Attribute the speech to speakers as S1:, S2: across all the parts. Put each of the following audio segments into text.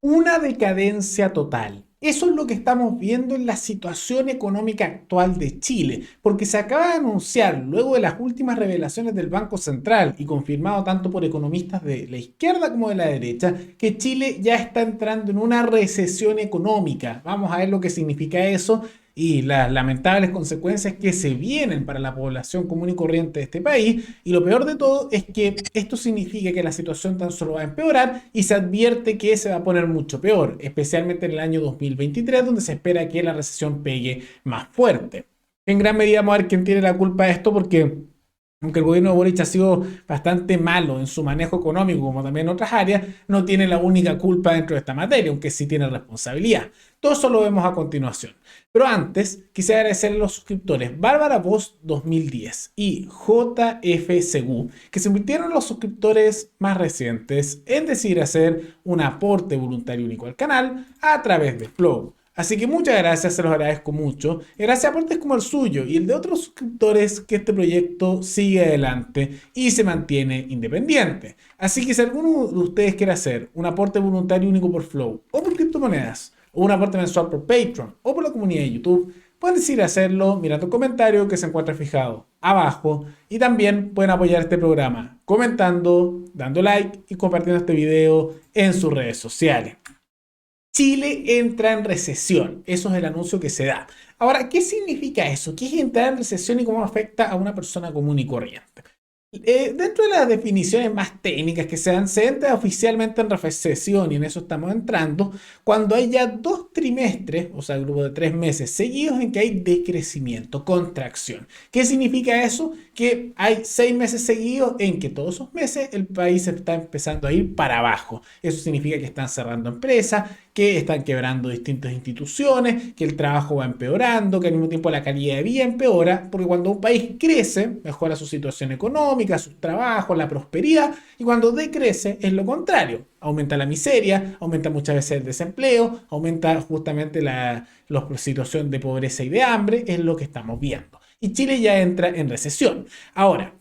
S1: Una decadencia total. Eso es lo que estamos viendo en la situación económica actual de Chile, porque se acaba de anunciar, luego de las últimas revelaciones del Banco Central y confirmado tanto por economistas de la izquierda como de la derecha, que Chile ya está entrando en una recesión económica. Vamos a ver lo que significa eso y las lamentables consecuencias que se vienen para la población común y corriente de este país. Y lo peor de todo es que esto significa que la situación tan solo va a empeorar y se advierte que se va a poner mucho peor, especialmente en el año 2023, donde se espera que la recesión pegue más fuerte. En gran medida vamos a ver quién tiene la culpa de esto, porque aunque el gobierno de Boric ha sido bastante malo en su manejo económico, como también en otras áreas, no tiene la única culpa dentro de esta materia, aunque sí tiene responsabilidad. Todo eso lo vemos a continuación. Pero antes, quisiera agradecer a los suscriptores Bárbara Voz 2010 y JF Segú, que se convirtieron en los suscriptores más recientes en decidir hacer un aporte voluntario único al canal a través de Flow. Así que muchas gracias, se los agradezco mucho. Gracias a aportes como el suyo y el de otros suscriptores, que este proyecto sigue adelante y se mantiene independiente. Así que si alguno de ustedes quiere hacer un aporte voluntario único por Flow o por criptomonedas, o un aporte mensual por Patreon o por la comunidad de YouTube, pueden decidir hacerlo mirando el comentario que se encuentra fijado abajo, y también pueden apoyar este programa comentando, dando like y compartiendo este video en sus redes sociales. Chile entra en recesión. Eso es el anuncio que se da. Ahora, ¿qué significa eso? ¿Qué es entrar en recesión y cómo afecta a una persona común y corriente? Dentro de las definiciones más técnicas que se dan, se entra oficialmente en recesión, y en eso estamos entrando cuando hay ya 2 trimestres, o sea, el grupo de 3 meses seguidos, en que hay decrecimiento, contracción. ¿Qué significa eso? Que hay 6 meses seguidos en que todos esos meses el país está empezando a ir para abajo. Eso significa que están cerrando empresas, que están quebrando distintas instituciones, que el trabajo va empeorando, que al mismo tiempo la calidad de vida empeora, porque cuando un país crece, mejora su situación económica, sus trabajos, la prosperidad, y cuando decrece es lo contrario. Aumenta la miseria, aumenta muchas veces el desempleo, aumenta justamente la situación de pobreza y de hambre, es lo que estamos viendo. Y Chile ya entra en recesión. Ahora,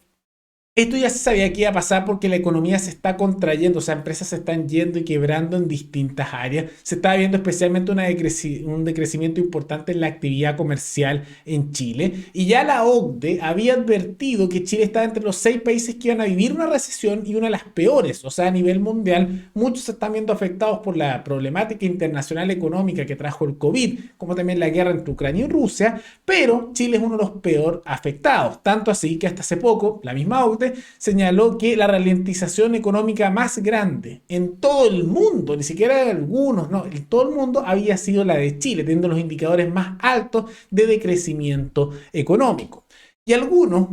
S1: esto ya se sabía que iba a pasar porque la economía se está contrayendo, o sea, empresas se están yendo y quebrando en distintas áreas. Se está viendo especialmente un decrecimiento importante en la actividad comercial en Chile. Y ya la OCDE había advertido que Chile estaba entre los 6 países que iban a vivir una recesión, y una de las peores. O sea, a nivel mundial, muchos se están viendo afectados por la problemática internacional económica que trajo el COVID, como también la guerra entre Ucrania y Rusia. Pero Chile es uno de los peor afectados. Tanto así que hasta hace poco, la misma OCDE señaló que la ralentización económica más grande en todo el mundo, ni siquiera en algunos, no, en todo el mundo, había sido la de Chile, teniendo los indicadores más altos de decrecimiento económico. Y algunos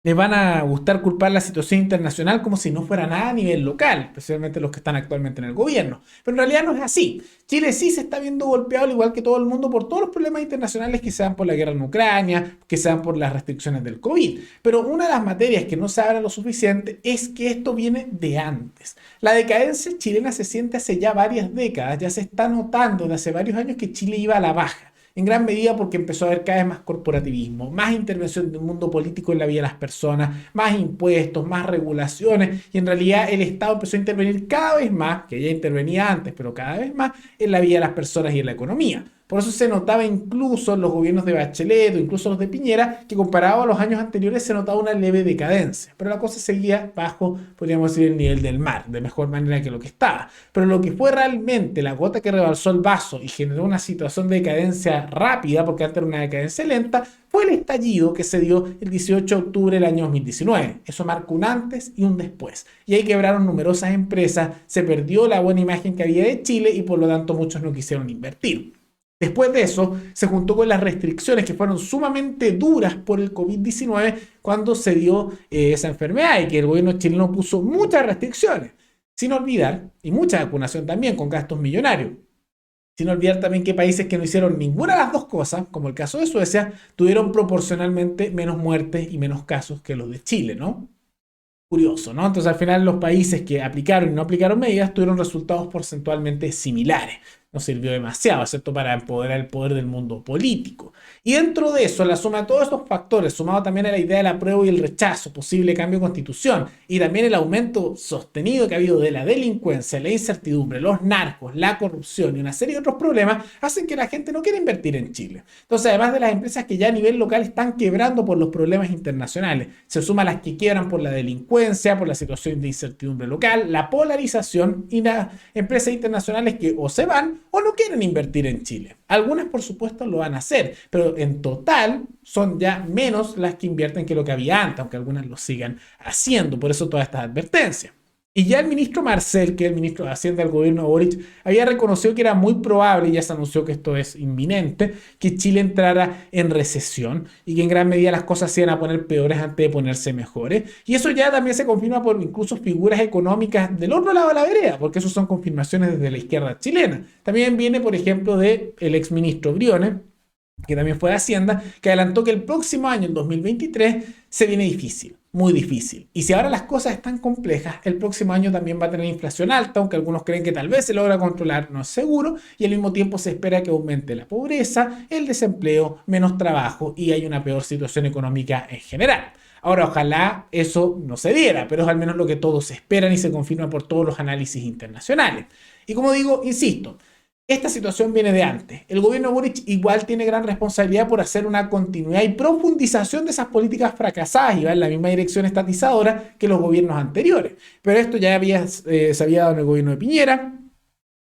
S1: les van a gustar culpar la situación internacional como si no fuera nada a nivel local, especialmente los que están actualmente en el gobierno. Pero en realidad no es así. Chile sí se está viendo golpeado, al igual que todo el mundo, por todos los problemas internacionales que se dan por la guerra en Ucrania, que se dan por las restricciones del COVID. Pero una de las materias que no se habla lo suficiente es que esto viene de antes. La decadencia chilena se siente hace ya varias décadas, ya se está notando de hace varios años que Chile iba a la baja. En gran medida porque empezó a haber cada vez más corporativismo, más intervención del mundo político en la vida de las personas, más impuestos, más regulaciones, y en realidad el Estado empezó a intervenir cada vez más, que ya intervenía antes, pero cada vez más en la vida de las personas y en la economía. Por eso se notaba incluso en los gobiernos de Bachelet o incluso los de Piñera, que comparado a los años anteriores se notaba una leve decadencia. Pero la cosa seguía bajo, podríamos decir, el nivel del mar, de mejor manera que lo que estaba. Pero lo que fue realmente la gota que rebalsó el vaso y generó una situación de decadencia rápida, porque antes era una decadencia lenta, fue el estallido que se dio el 18 de octubre del año 2019. Eso marcó un antes y un después. Y ahí quebraron numerosas empresas, se perdió la buena imagen que había de Chile y por lo tanto muchos no quisieron invertir. Después de eso, se juntó con las restricciones que fueron sumamente duras por el COVID-19 cuando se dio esa enfermedad, y que el gobierno chileno puso muchas restricciones. Sin olvidar, y mucha vacunación también con gastos millonarios. Sin olvidar también que países que no hicieron ninguna de las dos cosas, como el caso de Suecia, tuvieron proporcionalmente menos muertes y menos casos que los de Chile, ¿no? Curioso, ¿no? Entonces al final los países que aplicaron y no aplicaron medidas tuvieron resultados porcentualmente similares. no sirvió demasiado, excepto para empoderar el poder del mundo político. Y dentro de eso, la suma de todos estos factores, sumado también a la idea del apruebo y el rechazo, posible cambio de constitución, y también el aumento sostenido que ha habido de la delincuencia, la incertidumbre, los narcos, la corrupción y una serie de otros problemas, hacen que la gente no quiera invertir en Chile. Entonces, además de las empresas que ya a nivel local están quebrando por los problemas internacionales, se suman las que quiebran por la delincuencia, por la situación de incertidumbre local, la polarización y las empresas internacionales que o se van o no quieren invertir en Chile. Algunas, por supuesto, lo van a hacer, pero en total son ya menos las que invierten que lo que había antes, aunque algunas lo sigan haciendo. Por eso todas estas advertencias. Y ya el ministro Marcel, que es el ministro de Hacienda del gobierno de Boric, había reconocido que era muy probable, y ya se anunció que esto es inminente, que Chile entrara en recesión y que en gran medida las cosas se iban a poner peores antes de ponerse mejores. Y eso ya también se confirma por incluso figuras económicas del otro lado de la vereda, porque eso son confirmaciones desde la izquierda chilena. También viene, por ejemplo, del exministro Briones, que también fue de Hacienda, que adelantó que el próximo año, el 2023, se viene difícil, muy difícil. Y si ahora las cosas están complejas, el próximo año también va a tener inflación alta, aunque algunos creen que tal vez se logra controlar, no es seguro, y al mismo tiempo se espera que aumente la pobreza, el desempleo, menos trabajo y hay una peor situación económica en general. Ahora, ojalá eso no se diera, pero es al menos lo que todos esperan y se confirma por todos los análisis internacionales. Y como digo, insisto, esta situación viene de antes. El gobierno de Boric igual tiene gran responsabilidad por hacer una continuidad y profundización de esas políticas fracasadas y va en la misma dirección estatizadora que los gobiernos anteriores. Pero esto ya se había dado en el gobierno de Piñera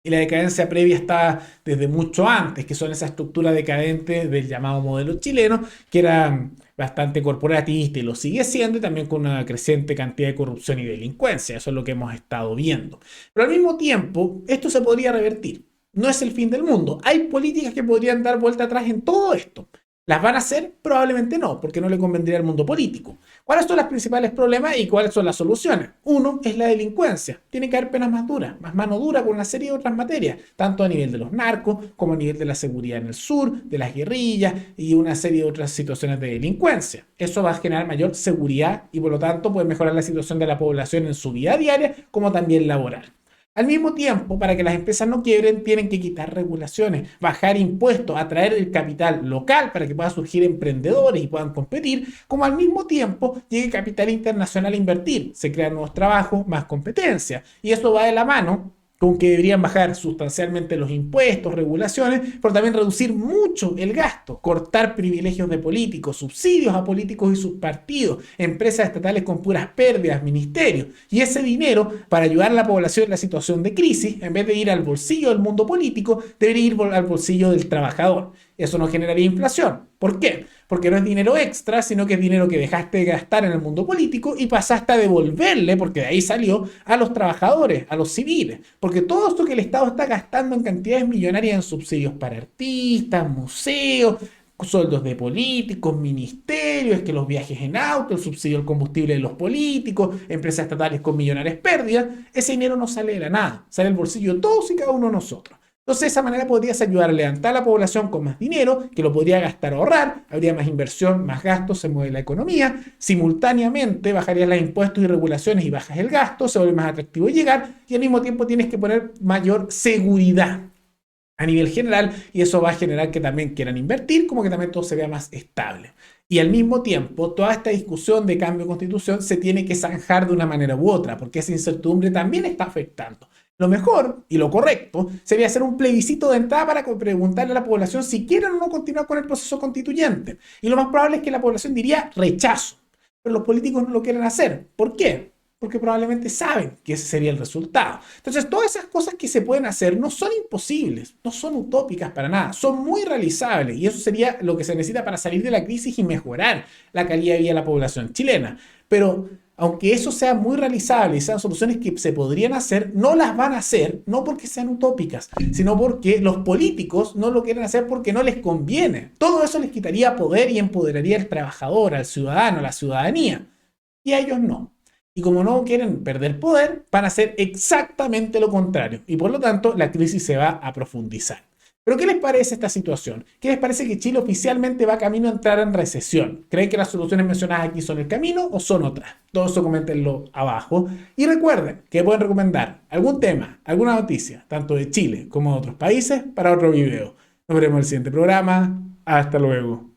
S1: y la decadencia previa está desde mucho antes, que son esa estructura decadente del llamado modelo chileno, que era bastante corporatista y lo sigue siendo, y también con una creciente cantidad de corrupción y delincuencia. Eso es lo que hemos estado viendo. Pero al mismo tiempo, esto se podría revertir. No es el fin del mundo. Hay políticas que podrían dar vuelta atrás en todo esto. ¿Las van a hacer? Probablemente no, porque no le convendría al mundo político. ¿Cuáles son los principales problemas y cuáles son las soluciones? Uno es la delincuencia. Tiene que haber penas más duras, más mano dura con una serie de otras materias, tanto a nivel de los narcos como a nivel de la seguridad en el sur, de las guerrillas y una serie de otras situaciones de delincuencia. Eso va a generar mayor seguridad y por lo tanto puede mejorar la situación de la población en su vida diaria como también laboral. Al mismo tiempo, para que las empresas no quiebren, tienen que quitar regulaciones, bajar impuestos, atraer el capital local para que puedan surgir emprendedores y puedan competir, como al mismo tiempo llegue capital internacional a invertir, se crean nuevos trabajos, más competencia. Y eso va de la mano con que deberían bajar sustancialmente los impuestos, regulaciones, pero también reducir mucho el gasto, cortar privilegios de políticos, subsidios a políticos y sus partidos, empresas estatales con puras pérdidas, ministerios, y ese dinero para ayudar a la población en la situación de crisis, en vez de ir al bolsillo del mundo político, debería ir al bolsillo del trabajador. Eso no generaría inflación. ¿Por qué? Porque no es dinero extra, sino que es dinero que dejaste de gastar en el mundo político y pasaste a devolverle, porque de ahí salió, a los trabajadores, a los civiles. Porque todo esto que el Estado está gastando en cantidades millonarias en subsidios para artistas, museos, sueldos de políticos, ministerios, que los viajes en auto, el subsidio al combustible de los políticos, empresas estatales con millonarias pérdidas, ese dinero no sale de la nada, sale del bolsillo de todos y cada uno de nosotros. Entonces, de esa manera podrías ayudar a levantar a la población con más dinero, que lo podría gastar o ahorrar, habría más inversión, más gastos, se mueve la economía, simultáneamente bajarías los impuestos y regulaciones y bajas el gasto, se vuelve más atractivo llegar y al mismo tiempo tienes que poner mayor seguridad a nivel general y eso va a generar que también quieran invertir, como que también todo se vea más estable. Y al mismo tiempo, toda esta discusión de cambio de constitución se tiene que zanjar de una manera u otra, porque esa incertidumbre también está afectando. Lo mejor y lo correcto sería hacer un plebiscito de entrada para preguntarle a la población si quieren o no continuar con el proceso constituyente. Y lo más probable es que la población diría rechazo. Pero los políticos no lo quieren hacer. ¿Por qué? Porque probablemente saben que ese sería el resultado. Entonces, todas esas cosas que se pueden hacer no son imposibles, no son utópicas para nada, son muy realizables y eso sería lo que se necesita para salir de la crisis y mejorar la calidad de vida de la población chilena. Pero aunque eso sea muy realizable y sean soluciones que se podrían hacer, no las van a hacer, no porque sean utópicas, sino porque los políticos no lo quieren hacer porque no les conviene. Todo eso les quitaría poder y empoderaría al trabajador, al ciudadano, a la ciudadanía. Y a ellos no. Y como no quieren perder poder, van a hacer exactamente lo contrario. Y por lo tanto, la crisis se va a profundizar. Pero ¿qué les parece esta situación? ¿Qué les parece que Chile oficialmente va camino a entrar en recesión? ¿Creen que las soluciones mencionadas aquí son el camino o son otras? Todo eso coméntenlo abajo. Y recuerden que pueden recomendar algún tema, alguna noticia, tanto de Chile como de otros países, para otro video. Nos veremos en el siguiente programa. Hasta luego.